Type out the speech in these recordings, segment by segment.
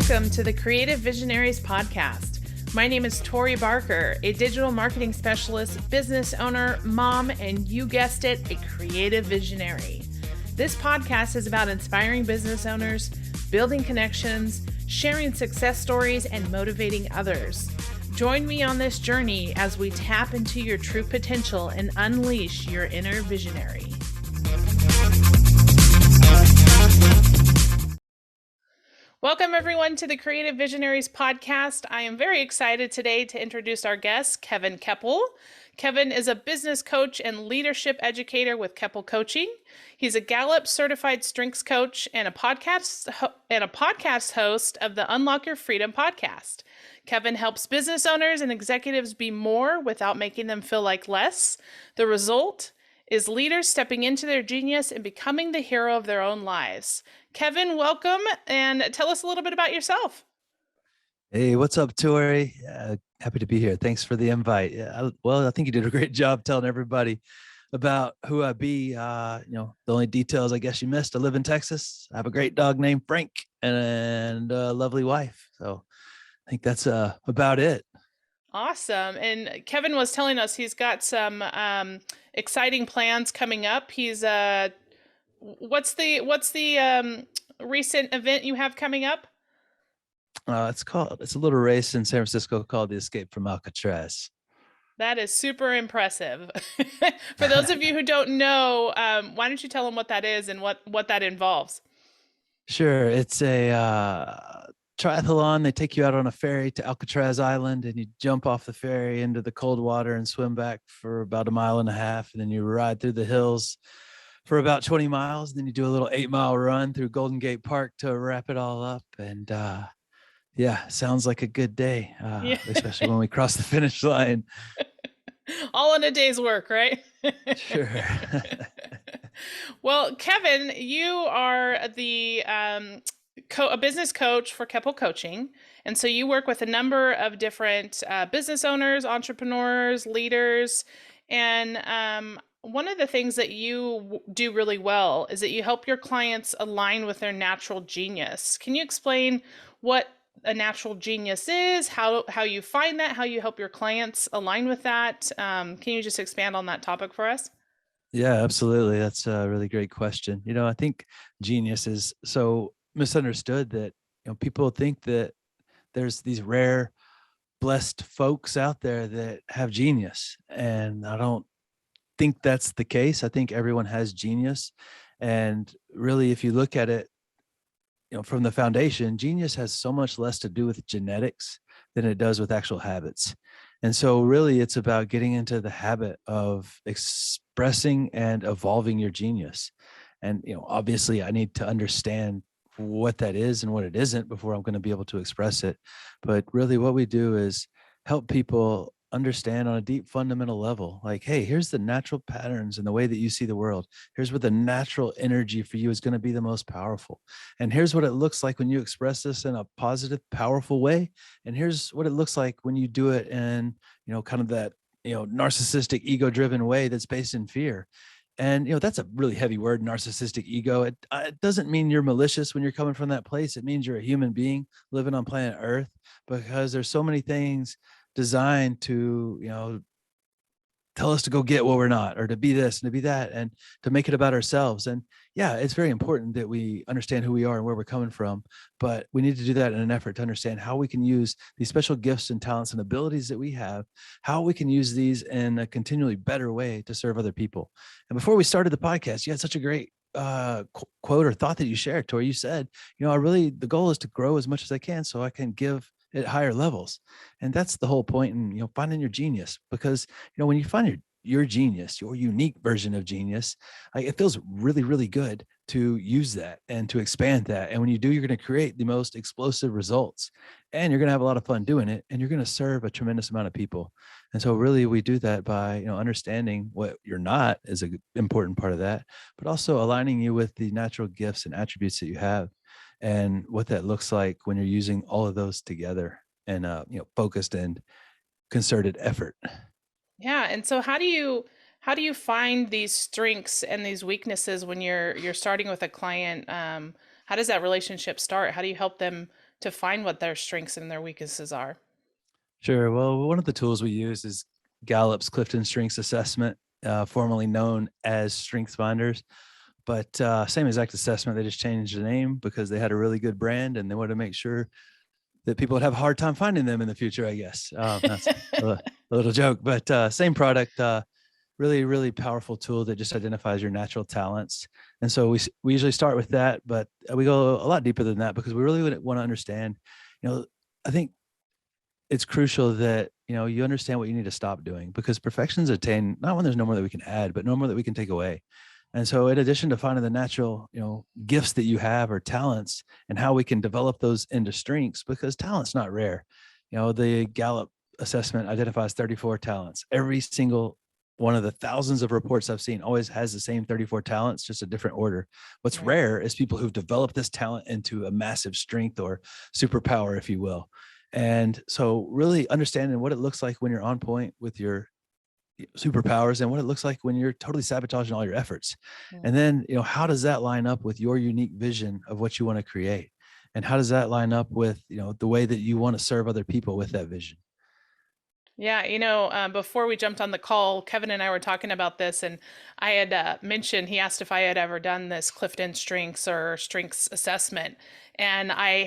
Welcome to the Creative Visionaries podcast. My name is Tori Barker, a digital marketing specialist, business owner, mom, and you guessed it, a creative visionary. This podcast is about inspiring business owners, building connections, sharing success stories, and motivating others. Join me on this journey as we tap into your true potential and unleash your inner visionary. Welcome, everyone, to the Creative Visionaries podcast. I am very excited today to introduce our guest, Kevin Kepple. Kevin is a business coach and leadership educator with Kepple Coaching. He's a Gallup-certified strengths coach and a podcast host of the Unlock Your Freedom podcast. Kevin helps business owners and executives be more without making them feel like less. The result is leaders stepping into their genius and becoming the hero of their own lives. Kevin, welcome, and tell us a little bit about yourself. Hey, what's up, Tori? Happy to be here. Thanks for the invite. I think you did a great job telling everybody about who I be. The only details I guess you missed: I live in Texas. I have a great dog named Frank and a lovely wife. So I think that's about it. Awesome. And Kevin was telling us he's got some exciting plans coming up. He's what's the recent event you have coming up? It's a little race in San Francisco called the Escape from Alcatraz. That is super impressive. For those of you who don't know, why don't you tell them what that is and what that involves? Sure. It's a triathlon. They take you out on a ferry to Alcatraz Island, and you jump off the ferry into the cold water and swim back for about 1.5 miles, and then you ride through the hills for about 20 miles. And then you do a little 8-mile run through Golden Gate Park to wrap it all up. And sounds like a good day, especially when we cross the finish line. All in a day's work, right? Sure. Well, Kevin, you are a business coach for Kepple Coaching. And so you work with a number of different business owners, entrepreneurs, leaders. And one of the things that you do really well is that you help your clients align with their natural genius. Can you explain what a natural genius is, how you find that, how you help your clients align with that? Can you just expand on that topic for us? Yeah, absolutely. That's a really great question. I think genius is so misunderstood that people think that there's these rare, blessed folks out there that have genius, and I don't think that's the case. I think everyone has genius, and really, if you look at it, from the foundation, genius has so much less to do with genetics than it does with actual habits. And so really it's about getting into the habit of expressing and evolving your genius. And, obviously I need to understand what that is and what it isn't before I'm going to be able to express it. But really what we do is help people understand on a deep fundamental level, like, hey, here's the natural patterns and the way that you see the world. Here's where the natural energy for you is going to be the most powerful. And here's what it looks like when you express this in a positive, powerful way. And here's what it looks like when you do it in, kind of that, narcissistic, ego-driven way that's based in fear. And, that's a really heavy word, narcissistic ego. It doesn't mean you're malicious when you're coming from that place. It means you're a human being living on planet Earth, because there's so many things designed to, tell us to go get what we're not, or to be this and to be that, and to make it about ourselves. And yeah, it's very important that we understand who we are and where we're coming from, but we need to do that in an effort to understand how we can use these special gifts and talents and abilities that we have, how we can use these in a continually better way to serve other people. And before we started the podcast, you had such a great quote or thought that you shared, Tori. You said, the goal is to grow as much as I can so I can give at higher levels. And that's the whole point in, finding your genius, because, when you find your genius, your unique version of genius, it feels really, really good to use that and to expand that. And when you do, you're going to create the most explosive results, and you're going to have a lot of fun doing it, and you're going to serve a tremendous amount of people. And so really we do that by, understanding what you're not is an important part of that, but also aligning you with the natural gifts and attributes that you have, and what that looks like when you're using all of those together in focused and concerted effort. Yeah. And so how do you find these strengths and these weaknesses when you're starting with a client? How does that relationship start? How do you help them to find what their strengths and their weaknesses are? Sure. Well, one of the tools we use is Gallup's Clifton Strengths Assessment, formerly known as Strengths Finders. But same exact assessment. They just changed the name because they had a really good brand and they wanted to make sure that people would have a hard time finding them in the future, I guess. That's a little joke, but same product. Really, really powerful tool that just identifies your natural talents. And so we usually start with that, but we go a lot deeper than that because we really want to understand. I think it's crucial that you understand what you need to stop doing, because perfection's attained not when there's no more that we can add, but no more that we can take away. And so in addition to finding the natural gifts that you have or talents, and how we can develop those into strengths, because talent's not rare. The Gallup assessment identifies 34 talents. Every single one of the thousands of reports I've seen always has the same 34 talents, just a different order. What's Right. rare is people who've developed this talent into a massive strength or superpower, if you will. And so really understanding what it looks like when you're on point with your superpowers and what it looks like when you're totally sabotaging all your efforts. Mm. And then, how does that line up with your unique vision of what you want to create? And how does that line up with, the way that you want to serve other people with that vision? Yeah, before we jumped on the call, Kevin and I were talking about this, and I had mentioned he asked if I had ever done this Clifton Strengths or Strengths Assessment, and I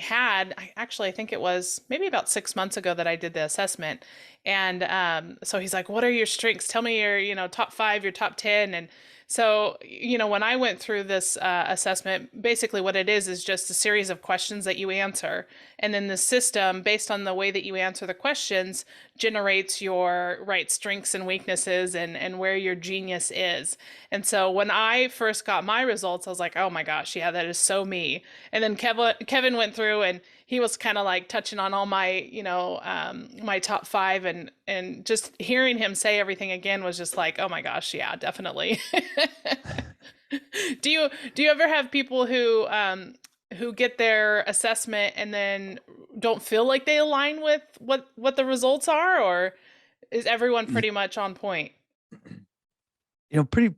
think it was maybe about 6 months ago that I did the assessment, and so he's like, "What are your strengths? Tell me your top five, your top 10," and so, when I went through this assessment, basically what it is just a series of questions that you answer. And then the system, based on the way that you answer the questions, generates your right strengths and weaknesses and where your genius is. And so when I first got my results, I was like, oh my gosh, yeah, that is so me. And then Kevin went through and he was kind of like touching on all my, my top five, and just hearing him say everything again was just like, oh my gosh, yeah, definitely. Do you ever have people who get their assessment and then don't feel like they align with what the results are, or is everyone Y- pretty much on point? Pretty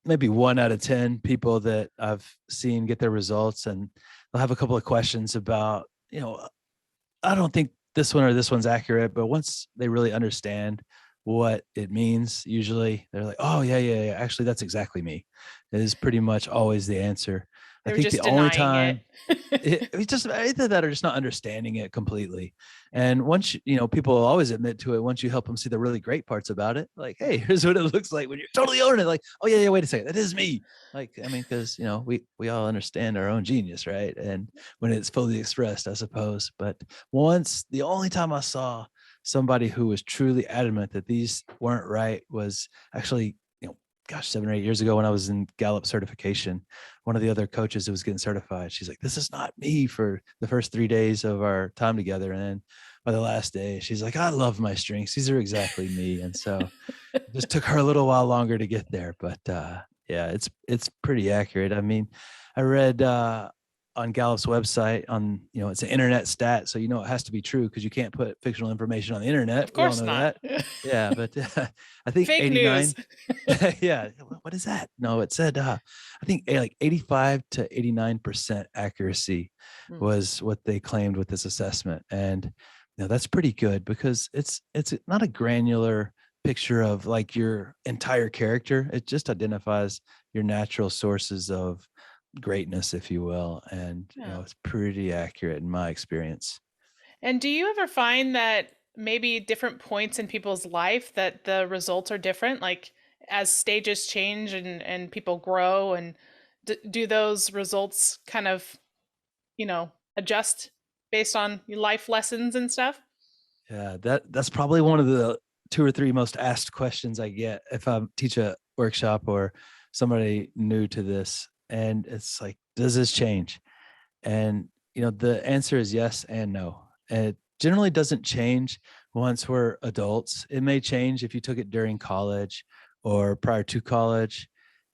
maybe 1 out of 10 people that I've seen get their results, and they'll have a couple of questions about, I don't think this one or this one's accurate, but once they really understand what it means, usually they're like, oh yeah, yeah, yeah. Actually, that's exactly me. It is pretty much always the answer. I They were think the just only denying it. time it's just either that or just not understanding it completely. And once people will always admit to it once you help them see the really great parts about it. Like, hey, here's what it looks like when you're totally owning it. Like, oh yeah, yeah, wait a second, that is me. Like, I mean, because we all understand our own genius, right? And when it's fully expressed, I suppose. But the only time I saw somebody who was truly adamant that these weren't right was actually, gosh, 7 or 8 years ago when I was in Gallup certification. One of the other coaches that was getting certified, she's like, this is not me, for the first 3 days of our time together. And then by the last day, she's like, I love my strengths. These are exactly me. And so it just took her a little while longer to get there. But yeah, it's pretty accurate. I mean, I read on Gallup's website it's an internet stat. So, it has to be true because you can't put fictional information on the internet. Of We all course know not. that. Yeah. But I think Fake news. 89. Yeah. What is that? No, it said, I think like 85 to 89% accuracy Mm. was what they claimed with this assessment. And, that's pretty good because it's not a granular picture of like your entire character. It just identifies your natural sources of greatness, if you will. And, Yeah. it's pretty accurate in my experience. And do you ever find that maybe different points in people's life that the results are different, like as stages change and people grow, and do those results kind of, adjust based on your life lessons and stuff? Yeah, that's probably one of the two or three most asked questions I get if I teach a workshop or somebody new to this. And it's like, does this change? And the answer is yes and no. It generally doesn't change once we're adults. It may change if you took it during college or prior to college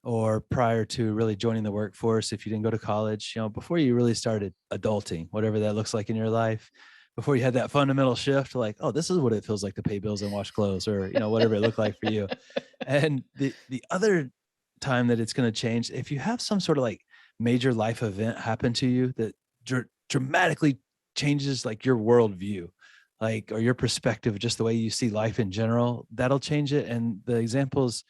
or prior to really joining the workforce. If you didn't go to college, before you really started adulting, whatever that looks like in your life, before you had that fundamental shift, like, oh, this is what it feels like to pay bills and wash clothes, or whatever it looked like for you. And the other time that it's going to change, if you have some sort of like major life event happen to you that dramatically changes like your worldview, like, or your perspective, just the way you see life in general, that'll change it. And the examples,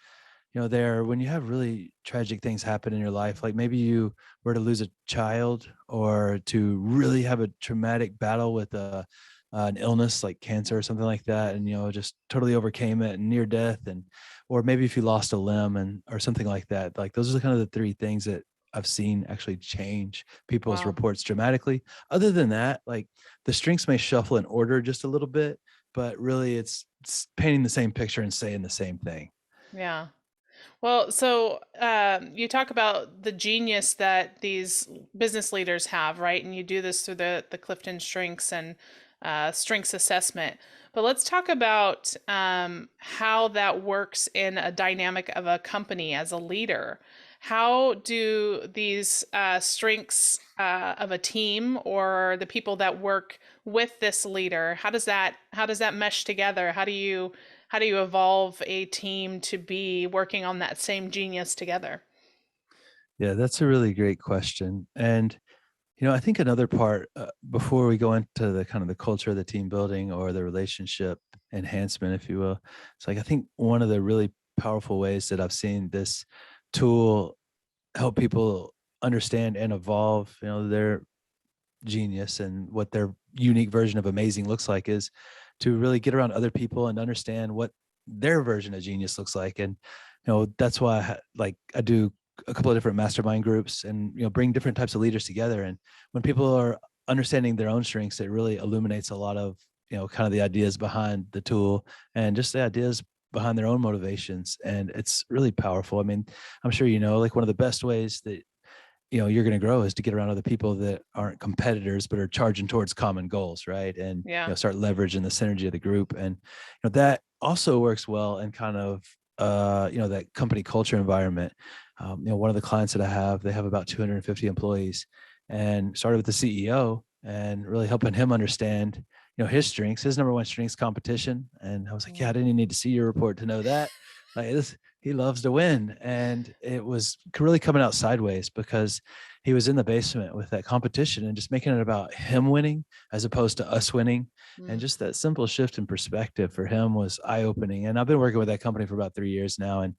there, when you have really tragic things happen in your life, like maybe you were to lose a child or to really have a traumatic battle with an illness like cancer or something like that, and just totally overcame it and near death, and or maybe if you lost a limb and or something like that. Like those are kind of the three things that I've seen actually change people's Wow. reports dramatically. Other than that, like the strengths may shuffle in order just a little bit, but really it's painting the same picture and saying the same thing. Yeah. Well, so you talk about the genius that these business leaders have, right? And you do this through the Clifton Strengths and Strengths Assessment. But let's talk about how that works in a dynamic of a company as a leader. How do these strengths of a team or the people that work with this leader, how does that mesh together? How do you evolve a team to be working on that same genius together? Yeah, that's a really great question. And I think another part, before we go into the kind of the culture of the team building or the relationship enhancement, if you will, it's like I think one of the really powerful ways that I've seen this tool help people understand and evolve, their genius and what their unique version of amazing looks like, is to really get around other people and understand what their version of genius looks like. And that's why I do a couple of different mastermind groups, and bring different types of leaders together. And when people are understanding their own strengths, it really illuminates a lot of kind of the ideas behind the tool and just the ideas behind their own motivations. And it's really powerful. I mean, I'm sure like one of the best ways that you're going to grow is to get around other people that aren't competitors but are charging towards common goals, right? And Yeah. start leveraging the synergy of the group. And that also works well in kind of that company culture environment. One of the clients that I have, they have about 250 employees, and started with the CEO and really helping him understand his strengths. His number one strengths competition. And I was like, yeah, I didn't even need to see your report to know that. Like this, he loves to win. And it was really coming out sideways because he was in the basement with that competition and just making it about him winning as opposed to us winning. And Mm. just that simple shift in perspective for him was eye opening. And I've been working with that company for about 3 years now. And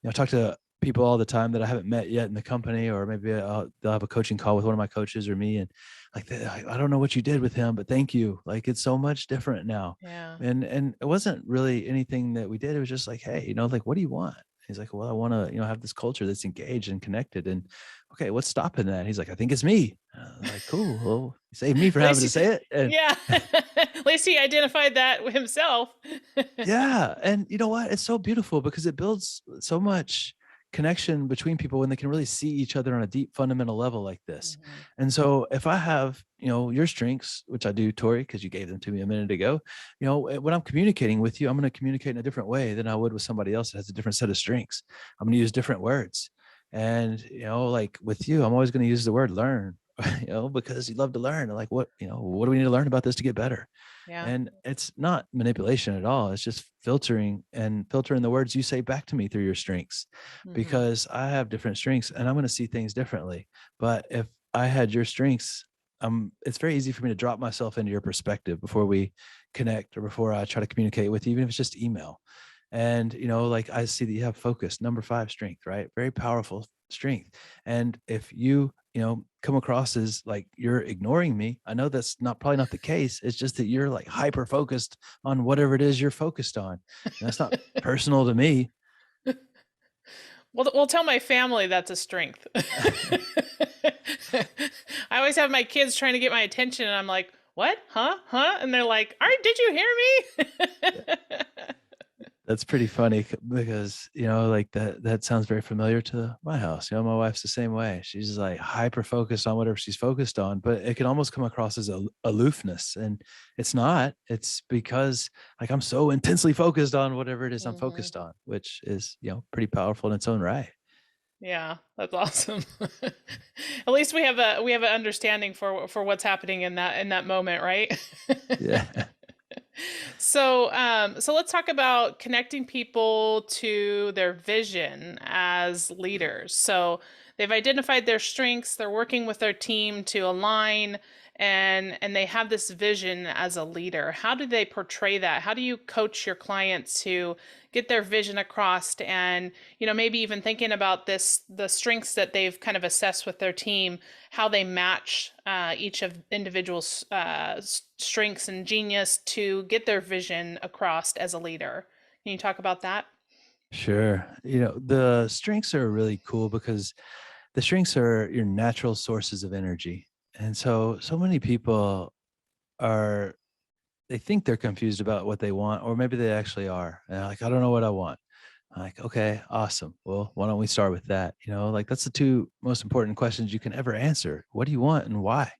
I talk to people all the time that I haven't met yet in the company, or maybe they'll have a coaching call with one of my coaches or me. And like, I don't know what you did with him, but thank you. Like, it's so much different now. Yeah. And it wasn't really anything that we did. It was just like, hey, like, what do you want? He's like, well, I want to, have this culture that's engaged and connected. And okay, what's stopping that? He's like, I think it's me. I was like, cool. Well, you saved me from At having least to say it. And yeah. At least he identified that himself. yeah, and you know what? It's so beautiful because it builds so much connection between people when they can really see each other on a deep fundamental level like this. Mhm. And so if I have, your strengths, which I do, Tori, because you gave them to me a minute ago, when I'm communicating with you, I'm going to communicate in a different way than I would with somebody else that has a different set of strengths. I'm going to use different words. And, like with you, I'm always going to use the word learn, because you love to learn. Like what do we need to learn about this to get better? Yeah. And it's not manipulation at all. It's just filtering the words you say back to me through your strengths, Mhm. because I have different strengths and I'm going to see things differently. But if I had your strengths, it's very easy for me to drop myself into your perspective before we connect or before I try to communicate with you, even if it's just email. And, like I see that you have focus, number 5 strength, right? Very powerful strength. And if you, come across as like you're ignoring me, I know that's probably not the case. It's just that you're like hyper focused on whatever it is you're focused on. And that's not personal to me. Well, we'll tell my family that's a strength. I always have my kids trying to get my attention, and I'm like, "What? Huh? Huh?" And they're like, "Are did you hear me?" That's pretty funny because, like that sounds very familiar to my house. My wife's the same way. She's like hyper focused on whatever she's focused on, but it can almost come across as aloofness. And it's not. It's because like I'm so intensely focused on whatever it is I'm Mhm. focused on, which is, pretty powerful in its own right. Yeah, that's awesome. At least we have an understanding for what's happening in that moment, right? Yeah. So let's talk about connecting people to their vision as leaders. So they've identified their strengths, they're working with their team to align, and they have this vision as a leader. How do they portray that? How do you coach your clients to get their vision across, and maybe even thinking about the strengths that they've kind of assessed with their team, how they match each of individuals' strengths and genius to get their vision across as a leader? Can you talk about that? Sure. The strengths are really cool because the strengths are your natural sources of energy. And so many people are, they think they're confused about what they want, or maybe they actually are. And they're like, I don't know what I want. I'm like, okay, awesome. Well, why don't we start with that? Like that's the two most important questions you can ever answer. What do you want and why?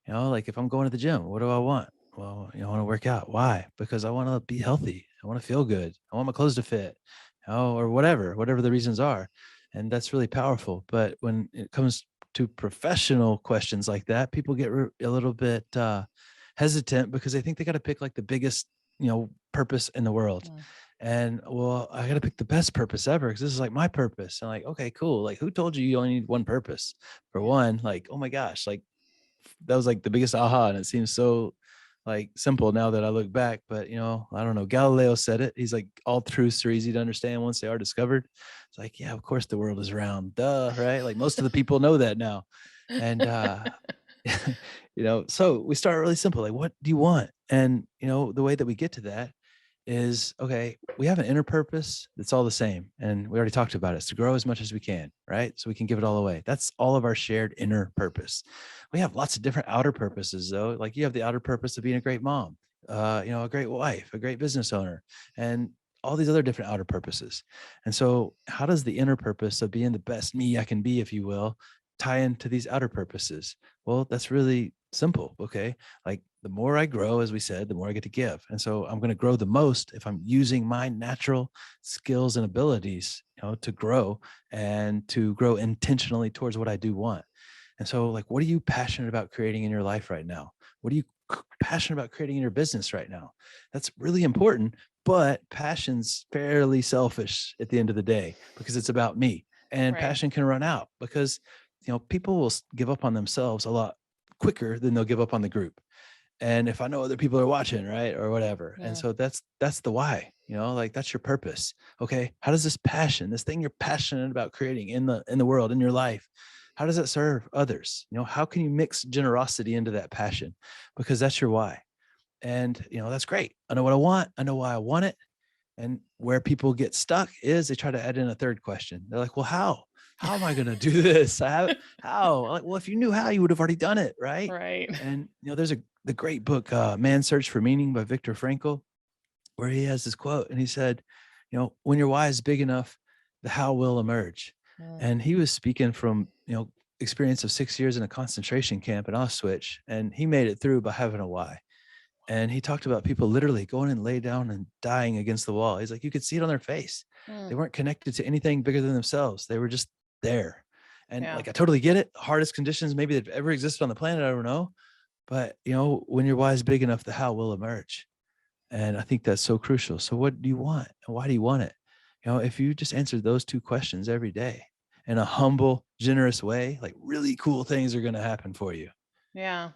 Like if I'm going to the gym, what do I want? Well, I want to work out. Why? Because I want to be healthy. I want to feel good. I want my clothes to fit, or whatever the reasons are. And that's really powerful. But when it comes to professional questions like that, people get a little bit hesitant because they think they got to pick like the biggest, purpose in the world. Mm. And well, I got to pick the best purpose ever because this is like my purpose. And like, okay, cool. Like, who told you only need one purpose? For Yeah. one, like, oh my gosh, like that was like the biggest aha, and it seems so like simple now that I look back. But I don't know. Galileo said it. He's like, all truths are easy to understand once they are discovered. It's like, yeah, of course the world is round. Duh, right? Like most of the people know that now. And so we start really simple. Like, what do you want? And the way that we get to that is, okay, we have an inner purpose that's all the same. And we already talked about it. It's to grow as much as we can, right? So we can give it all away. That's all of our shared inner purpose. We have lots of different outer purposes, though. Like you have the outer purpose of being a great mom, a great wife, a great business owner, and all these other different outer purposes. And so, how does the inner purpose of being the best me I can be, if you will, tie into these outer purposes? Well, that's really simple. Okay. Like the more I grow, as we said, the more I get to give. And so I'm going to grow the most if I'm using my natural skills and abilities, to grow and to grow intentionally towards what I do want. And so, like, what are you passionate about creating in your life right now? What are you passionate about creating in your business right now? That's really important. But passion's fairly selfish at the end of the day because it's about me. And Right. passion can run out because, people will give up on themselves a lot quicker than they'll give up on the group. And if I know other people are watching, right, or whatever. And Yeah. so that's the why, like that's your purpose. Okay, how does this passion, this thing you're passionate about creating in the world, in your life, how does it serve others? How can you mix generosity into that passion? Because that's your why. And that's great. I know what I want, I know why I want it. And where people get stuck is they try to add in a third question. They're like, well, how am I going to do this? How? Like, well, if you knew how, you would have already done it, right? Right. And there's the great book, Man's Search for Meaning by Viktor Frankl, where he has this quote, and he said, when your why is big enough, the how will emerge. Mm. And he was speaking from experience of 6 years in a concentration camp in Auschwitz, and he made it through by having a why. And he talked about people literally going and lay down and dying against the wall. He's like, you could see it on their face. They Mm. weren't connected to anything bigger than themselves. They were just there. And Yeah. like, I totally get it. Hardest conditions maybe that ever existed on the planet. I don't know. But when your why is big enough, the how will emerge. And I think that's so crucial. So what do you want? And why do you want it? If you just answer those two questions every day in a humble, generous way, like really cool things are going to happen for you. Yeah.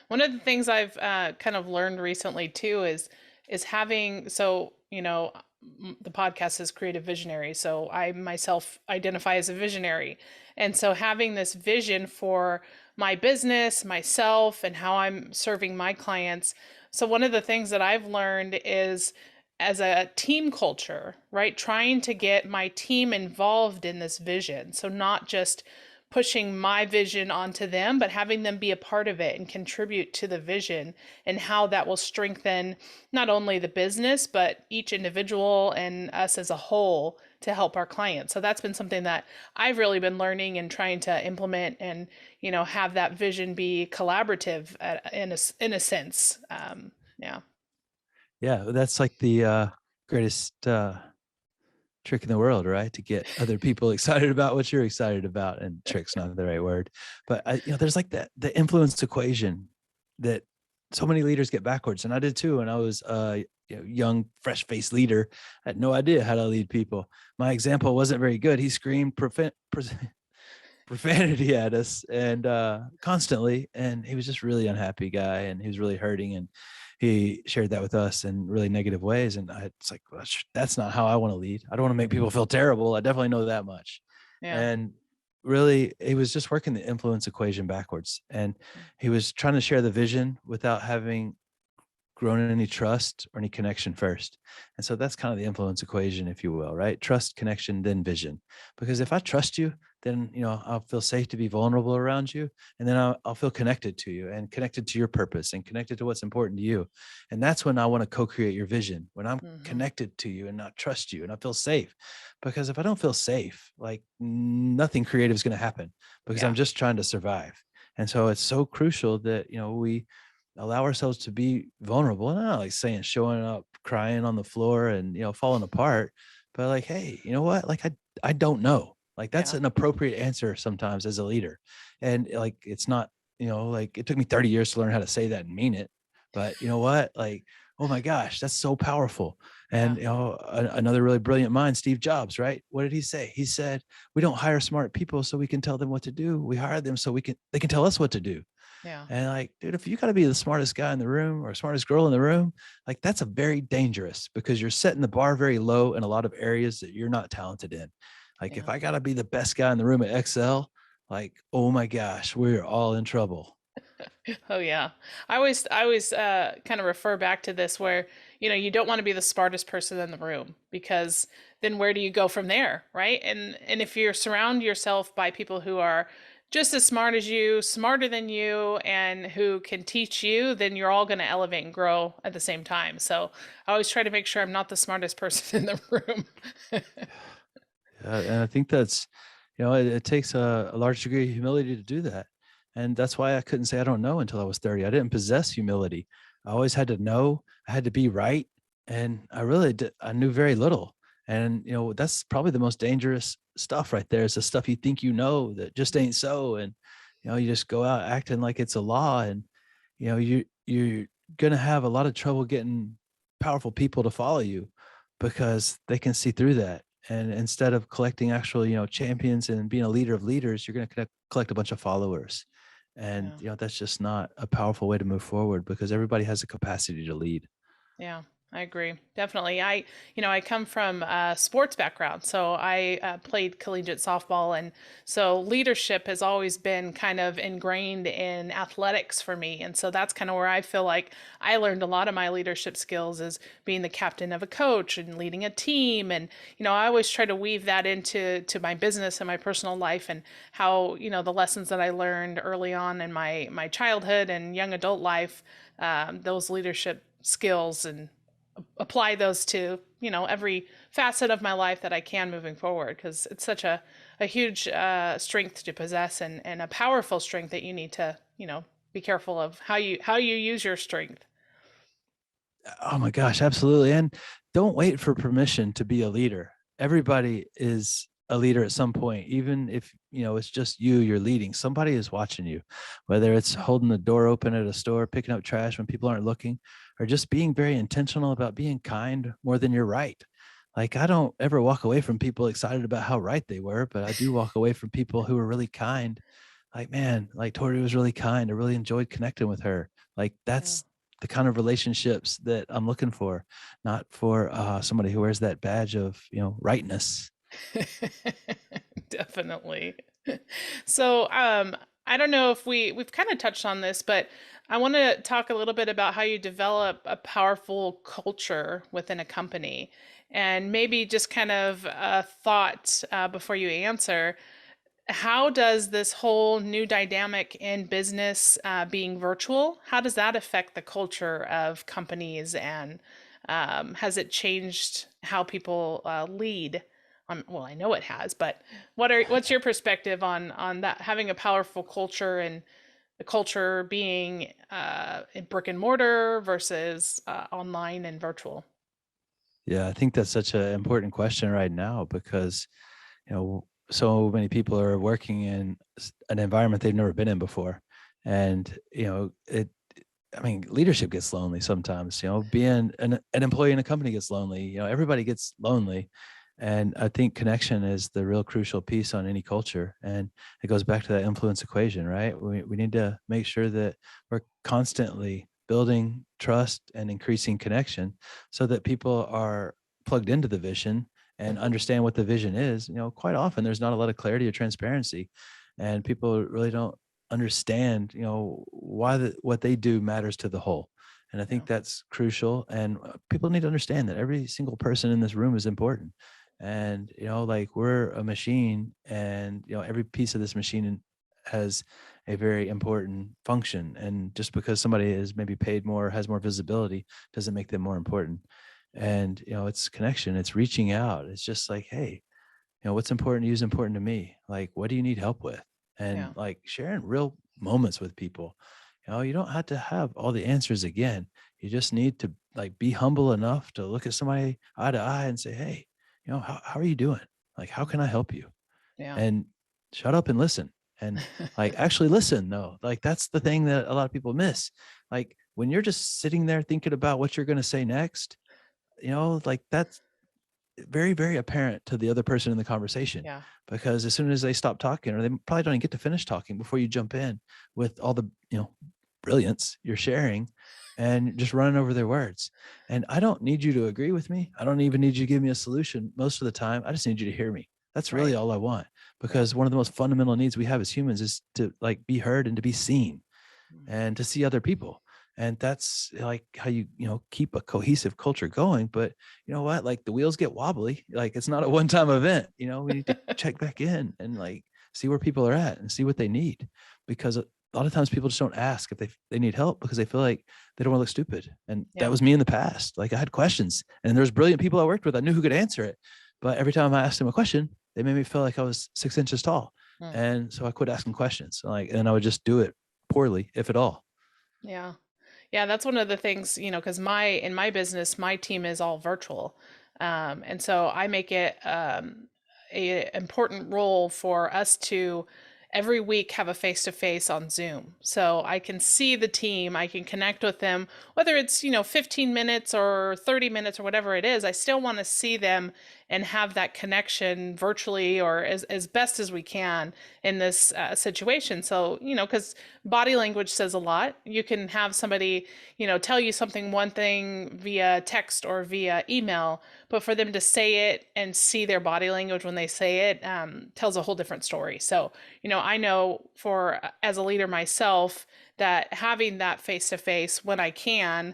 One of the things I've kind of learned recently too is having the podcast is Creative Visionary, so I myself identify as a visionary, and so having this vision for my business, myself, and how I'm serving my clients. So one of the things that I've learned is as a team culture, right? Trying to get my team involved in this vision. So not just pushing my vision onto them, but having them be a part of it and contribute to the vision, and how that will strengthen not only the business, but each individual and us as a whole to help our clients. So that's been something that I've really been learning and trying to implement, and have that vision be collaborative in a sense. Yeah. Yeah, that's like the greatest trick in the world, right? To get other people excited about what you're excited about. And trick's not the right word, but there's like the influence equation that so many leaders get backwards. And I did too. And I was a young, fresh faced leader. I had no idea how to lead people. My example wasn't very good. He screamed profanity at us and constantly. And he was just really unhappy guy, and he was really hurting. And he shared that with us in really negative ways. And it's like, well, that's not how I want to lead. I don't want to make people feel terrible. I definitely know that much. Yeah. And really, he was just working the influence equation backwards. And he was trying to share the vision without having grown any trust or any connection first. And so that's kind of the influence equation, if you will, right? Trust, connection, then vision. Because if I trust you, then I'll feel safe to be vulnerable around you, and then I'll feel connected to you and connected to your purpose and connected to what's important to you. And that's when I want to co-create your vision, when I'm Hmm. connected to you and not trust you and I feel safe. Because if I don't feel safe, like nothing creative is going to happen, because I'm Yeah. just trying to survive. And so it's so crucial that we allow ourselves to be vulnerable. And I'm not like saying showing up crying on the floor and falling apart, but like, hey, you know what? Like I don't know. Like that's Yeah. an appropriate answer sometimes as a leader. And like it's not, like it took me 30 years to learn how to say that and mean it. But you know what? Like, oh my gosh, that's so powerful. Yeah. And another really brilliant mind, Steve Jobs, right? What did he say? He said, we don't hire smart people so we can tell them what to do. We hire them so they can tell us what to do. Yeah. And like, dude, if you got to be the smartest guy in the room or smartest girl in the room, like that's a very dangerous, because you're setting the bar very low in a lot of areas that you're not talented in. Like if Yeah. I got to be the best guy in the room at Excel, like, oh my gosh, we're all in trouble. Oh yeah. I always kind of refer back to this where, you don't want to be the smartest person in the room, because then where do you go from there, right? And if you surround yourself by people who are just as smart as you, smarter than you, and who can teach you, then you're all going to elevate and grow at the same time. So I always try to make sure I'm not the smartest person in the room. And I think that's, it takes a large degree of humility to do that. And that's why I couldn't say I don't know until I was 30. I didn't possess humility. I always had to know, I had to be right. And I knew very little. And, that's probably the most dangerous stuff right there, is the stuff you think that just ain't so. And, you just go out acting like it's a law. And, you're going to have a lot of trouble getting powerful people to follow you, because they can see through that. And instead of collecting actual champions and being a leader of leaders, you're going to collect a bunch of followers. And Yeah. that's just not a powerful way to move forward, because everybody has the capacity to lead. Yeah, I agree. Definitely. I come from a sports background, so I played collegiate softball, and so leadership has always been kind of ingrained in athletics for me, and so that's kind of where I feel like I learned a lot of my leadership skills, is being the captain of a coach and leading a team, and I always try to weave that into my business and my personal life, and how the lessons that I learned early on in my childhood and young adult life, those leadership skills, and apply those to every facet of my life that I can moving forward, because it's such a huge strength to possess, and a powerful strength that you need to be careful of how you use your strength. Oh my gosh, absolutely. And don't wait for permission to be a leader. Everybody is a leader at some point, even if it's just you're leading. Somebody is watching you, whether it's holding the door open at a store, picking up trash when people aren't looking, or just being very intentional about being kind more than you're right. Like I don't ever walk away from people excited about how right they were, but I do walk away from people who are really kind. Like, man, like Tori was really kind. I really enjoyed connecting with her. Like Yeah. that's the kind of relationships that I'm looking for, not for somebody who wears that badge of rightness. Definitely. So, I don't know if we've kind of touched on this, but I want to talk a little bit about how you develop a powerful culture within a company, and maybe just kind of a thought before you answer. How does this whole new dynamic in business, being virtual, how does that affect the culture of companies, and has it changed how people lead? Well, I know it has, but what's your perspective on that, having a powerful culture, and the culture being in brick and mortar versus online and virtual? Yeah, I think that's such an important question right now, because so many people are working in an environment they've never been in before. And I mean, leadership gets lonely sometimes. Being an employee in a company gets lonely. Everybody gets lonely. And I think connection is the real crucial piece on any culture. And it goes back to that influence equation, right? We need to make sure that we're constantly building trust and increasing connection so that people are plugged into the vision and understand what the vision is. Quite often there's not a lot of clarity or transparency, and people really don't understand, why what they do matters to the whole. And I Yeah. think that's crucial. And people need to understand that every single person in this room is important. And like, we're a machine, and every piece of this machine has a very important function. And just because somebody is maybe paid more, has more visibility, doesn't make them more important. And it's connection, it's reaching out, it's just like, hey, what's important to you is important to me. Like, what do you need help with? And Yeah. like, sharing real moments with people. You don't have to have all the answers again. You just need to like be humble enough to look at somebody eye to eye and say, hey, how are you doing? Like, how can I help you? Yeah. And shut up and listen. And like, actually listen though. Like, that's the thing that a lot of people miss. Like, when you're just sitting there thinking about what you're going to say next, like, that's very, very apparent to the other person in the conversation, Yeah. because as soon as they stop talking, or they probably don't even get to finish talking before you jump in with all the, brilliance you're sharing, and just running over their words. And I don't need you to agree with me. I don't even need you to give me a solution most of the time. I just need you to hear me. That's really Right. all I want, Yeah. because one of the most fundamental needs we have as humans is to like be heard and to be seen Mm. and to see other people. And that's like how you keep a cohesive culture going. But you know what, like, the wheels get wobbly. Like, it's not a one-time event. We need to check back in and like see where people are at and see what they need, because a lot of times people just don't ask if they need help because they feel like they don't want to look stupid. And that Yeah. was me in the past. Like, I had questions, and there's brilliant people I worked with, I knew who could answer it, but every time I asked them a question, they made me feel like I was 6 inches tall. Mm. And so I quit asking questions, like, and I would just do it poorly, if at all. Yeah. Yeah, that's one of the things, because in my business, my team is all virtual. And so I make it a important role for us to every week have a face to face on Zoom. So I can see the team, I can connect with them, whether it's, 15 minutes or 30 minutes or whatever it is. I still want to see them and have that connection virtually, or as best as we can in this situation. So, because body language says a lot. You can have somebody, tell you something, one thing via text or via email, but for them to say it and see their body language when they say it tells a whole different story. So, I know for as a leader myself that having that face to face when I can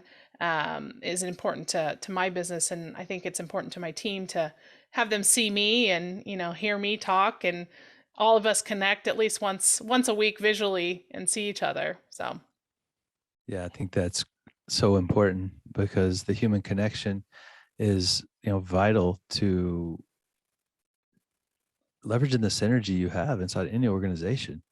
is important to my business, and I think it's important to my team to have them see me and hear me talk, and all of us connect at least once a week visually and see each other. So Yeah, I think that's so important, because the human connection is, vital to leveraging the synergy you have inside any organization.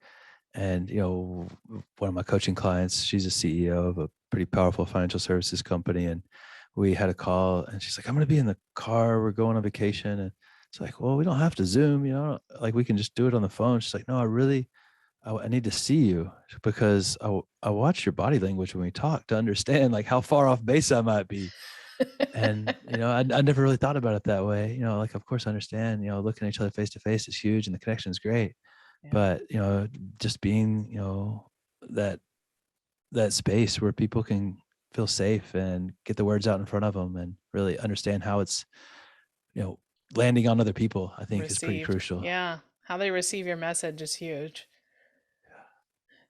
And, one of my coaching clients, she's a CEO of a pretty powerful financial services company. And we had a call, and she's like, I'm going to be in the car. We're going on vacation. And it's like, well, we don't have to Zoom, like, we can just do it on the phone. She's like, no, I need to see you, because I watch your body language when we talk to understand like how far off base I might be. And I never really thought about it that way. Like, of course I understand, looking at each other face to face is huge and the connection is great. yeah, But just being, that that space where people can feel safe and get the words out in front of them and really understand how it's, you know landing on other people, I think, is pretty received. crucial. Yeah, how they receive your message is huge.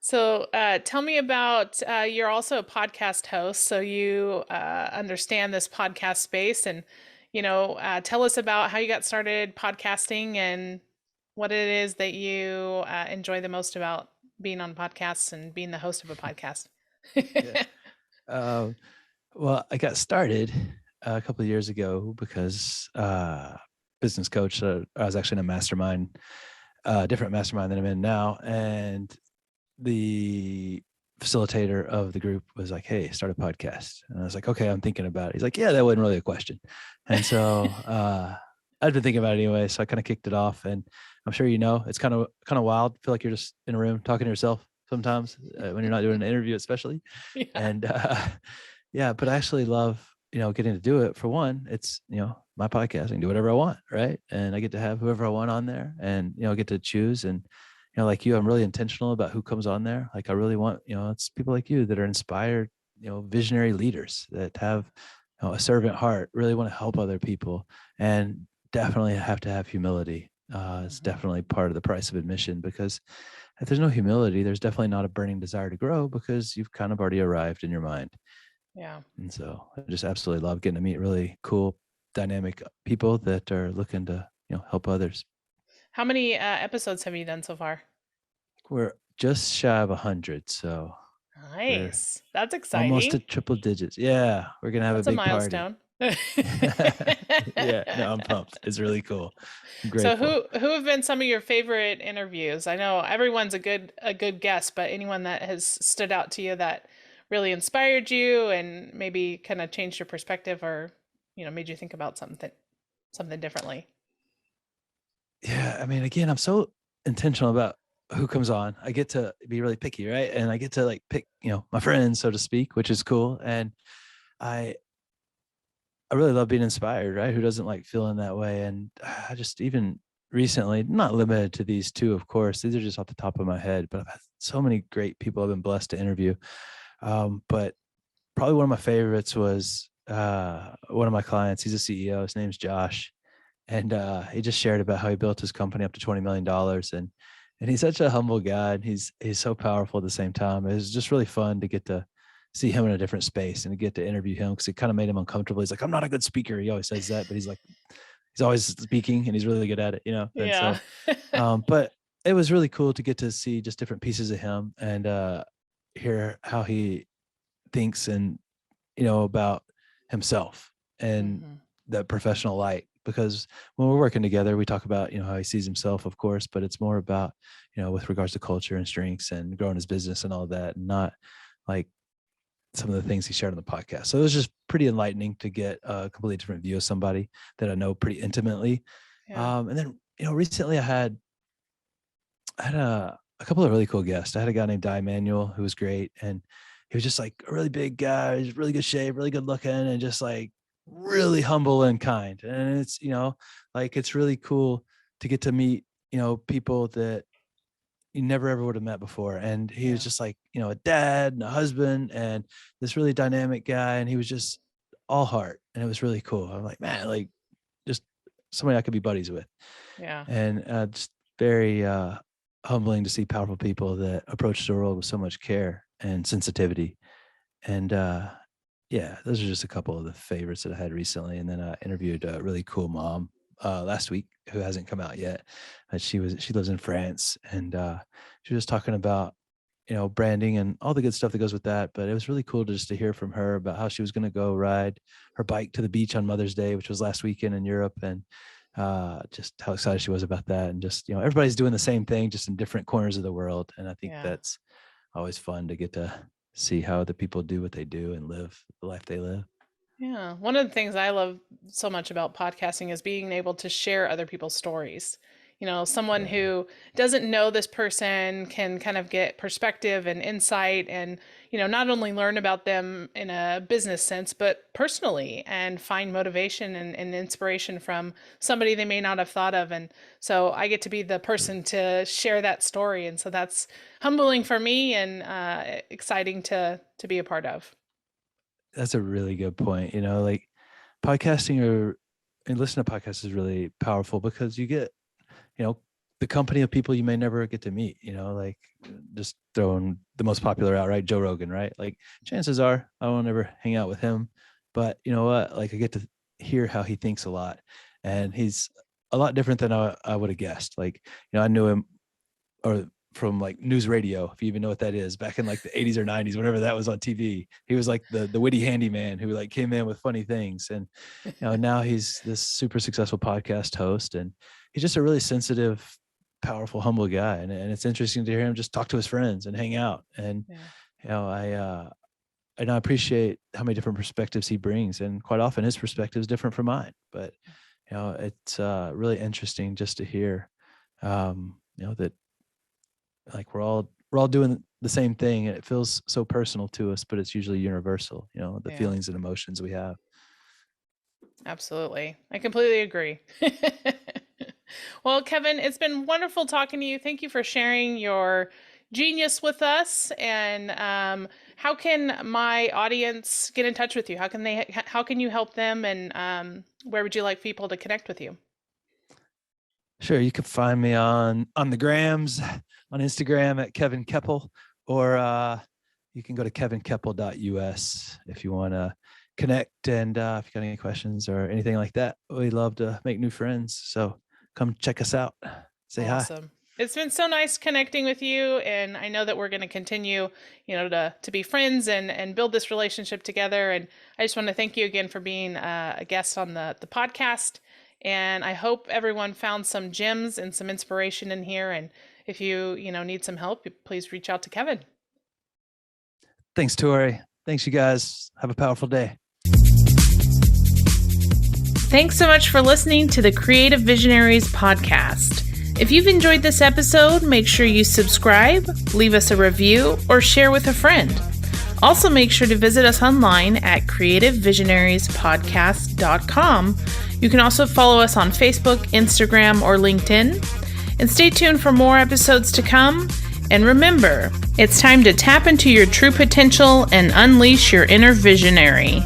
So, tell me about you're also a podcast host, so you understand this podcast space, and tell us about how you got started podcasting and what it is that you enjoy the most about being on podcasts and being the host of a podcast. Yeah. Um, well, I got started a couple of years ago because business coach. I was actually in a mastermind, different mastermind than I'm in now, and the facilitator of the group was like, "Hey, start a podcast." And I was like, "Okay, I'm thinking about it." He's like, "Yeah, that wasn't really a question." And so I'd been thinking about it anyway, so I kind of kicked it off. And I'm sure it's kind of wild. Feel like you're just in a room talking to yourself sometimes, when you're not doing an interview, especially. Yeah. And yeah, but I actually love getting to do it, for one, it's, my podcast. I can do whatever I want, right? And I get to have whoever I want on there, and get to choose. And like you, I'm really intentional about who comes on there. Like I really want, it's people like you that are inspired, visionary leaders that have a servant heart, really want to help other people, and definitely have to have humility. It's Mhm. definitely part of the price of admission, because if there's no humility, there's definitely not a burning desire to grow, because you've kind of already arrived in your mind. Yeah. And so I just absolutely love getting to meet really cool, dynamic people that are looking to, help others. How many episodes have you done so far? We're just shy of 100, so we're Nice. That's almost exciting. at triple digits. Yeah, we're gonna have a That's a big party. milestone. Yeah, no, I'm pumped. It's really cool. I'm So grateful. who have been some of your favorite interviews? I know everyone's a good guest, but anyone that has stood out to you that really inspired you and maybe kind of changed your perspective or, made you think about something differently. Yeah, I mean, again, I'm so intentional about who comes on. I get to be really picky, right? And I get to like pick, my friends, so to speak, which is cool. And I I really love being inspired, right? Who doesn't like feeling that way? And I just, even recently, not limited to these two, of course, these are just off the top of my head, but I've had so many great people I've been blessed to interview. But probably one of my favorites was one of my clients. He's a CEO. His name's Josh, and he just shared about how he built his company up to $20 million. And he's such a humble guy, and he's so powerful at the same time. It was just really fun to get to see him in a different space and to get to interview him, because it kind of made him uncomfortable. He's like, I'm not a good speaker. He always says that, but he's like, he's always speaking, and he's really good at it. And Yeah. so, but it was really cool to get to see just different pieces of him, and hear how he thinks, and about himself, and Hmm. that professional light. Because when we're working together, we talk about, how he sees himself, of course, but it's more about, with regards to culture and strengths and growing his business and all that, and not like some of the things he shared on the podcast. So it was just pretty enlightening to get a completely different view of somebody that I know pretty intimately. Yeah. And then, recently I had a couple of really cool guests. I had a guy named Di Manuel who was great, and he was just like a really big guy, he's really good shape, really good looking, and just like really humble and kind. And it's, like it's really cool to get to meet, people that you never ever would have met before. And he was Yeah. just like, a dad and a husband, and this really dynamic guy, and he was just all heart, and it was really cool. I'm like, man, like just somebody I could be buddies with. Yeah. And just very humbling to see powerful people that approach the world with so much care and sensitivity. And yeah, those are just a couple of the favorites that I had recently. And then I interviewed a really cool mom last week who hasn't come out yet. She lives in France, and she was talking about, branding and all the good stuff that goes with that. But it was really cool just to hear from her about how she was going to go ride her bike to the beach on Mother's Day, which was last weekend in Europe. And just how excited she was about that. And just, everybody's doing the same thing, just in different corners of the world. And I think Yeah. that's always fun to get to see how other people do what they do and live the life they live. Yeah. One of the things I love so much about podcasting is being able to share other people's stories. Someone Yeah. who doesn't know this person can kind of get perspective and insight and, not only learn about them in a business sense, but personally and find motivation and inspiration from somebody they may not have thought of. And so I get to be the person to share that story. And so that's humbling for me and exciting to be a part of. That's a really good point. Like podcasting and listening to podcasts is really powerful, because you get, you know, the company of people you may never get to meet, like just throwing the most popular out, right? Joe Rogan, right? Like chances are I won't ever hang out with him, but you know what? Like I get to hear how he thinks a lot, and he's a lot different than I would have guessed. Like, I knew him, or from like news radio, if you even know what that is, back in like the 80s or 90s, whenever that was on TV. He was like the witty handyman who like came in with funny things. And now he's this super successful podcast host, and he's just a really sensitive, powerful, humble guy. And it's interesting to hear him just talk to his friends and hang out. And Yeah. I appreciate how many different perspectives he brings, and quite often his perspective is different from mine. But it's really interesting just to hear, that like we're all doing the same thing, and it feels so personal to us, but it's usually universal, the Yeah. feelings and emotions we have. Absolutely. I completely agree. Well, Kevin, it's been wonderful talking to you. Thank you for sharing your genius with us. And how can my audience get in touch with you? How can you help them? And where would you like people to connect with you? Sure, you can find me on the grams, on Instagram at Kevin Kepple, or you can go to kevinkepple.us if you want to connect. And if you got any questions or anything like that, we love to make new friends. So come check us out. Say hi. Awesome. It's been so nice connecting with you, and I know that we're going to continue, to be friends and build this relationship together. And I just want to thank you again for being a guest on the podcast. And I hope everyone found some gems and some inspiration in here. And if you need some help, please reach out to Kevin. Thanks, Tori. Thanks, you guys. Have a powerful day. Thanks so much for listening to the Creative Visionaries podcast. If you've enjoyed this episode, make sure you subscribe, leave us a review, or share with a friend. Also, make sure to visit us online at creativevisionariespodcast.com. You can also follow us on Facebook, Instagram, or LinkedIn. And stay tuned for more episodes to come. And remember, it's time to tap into your true potential and unleash your inner visionary.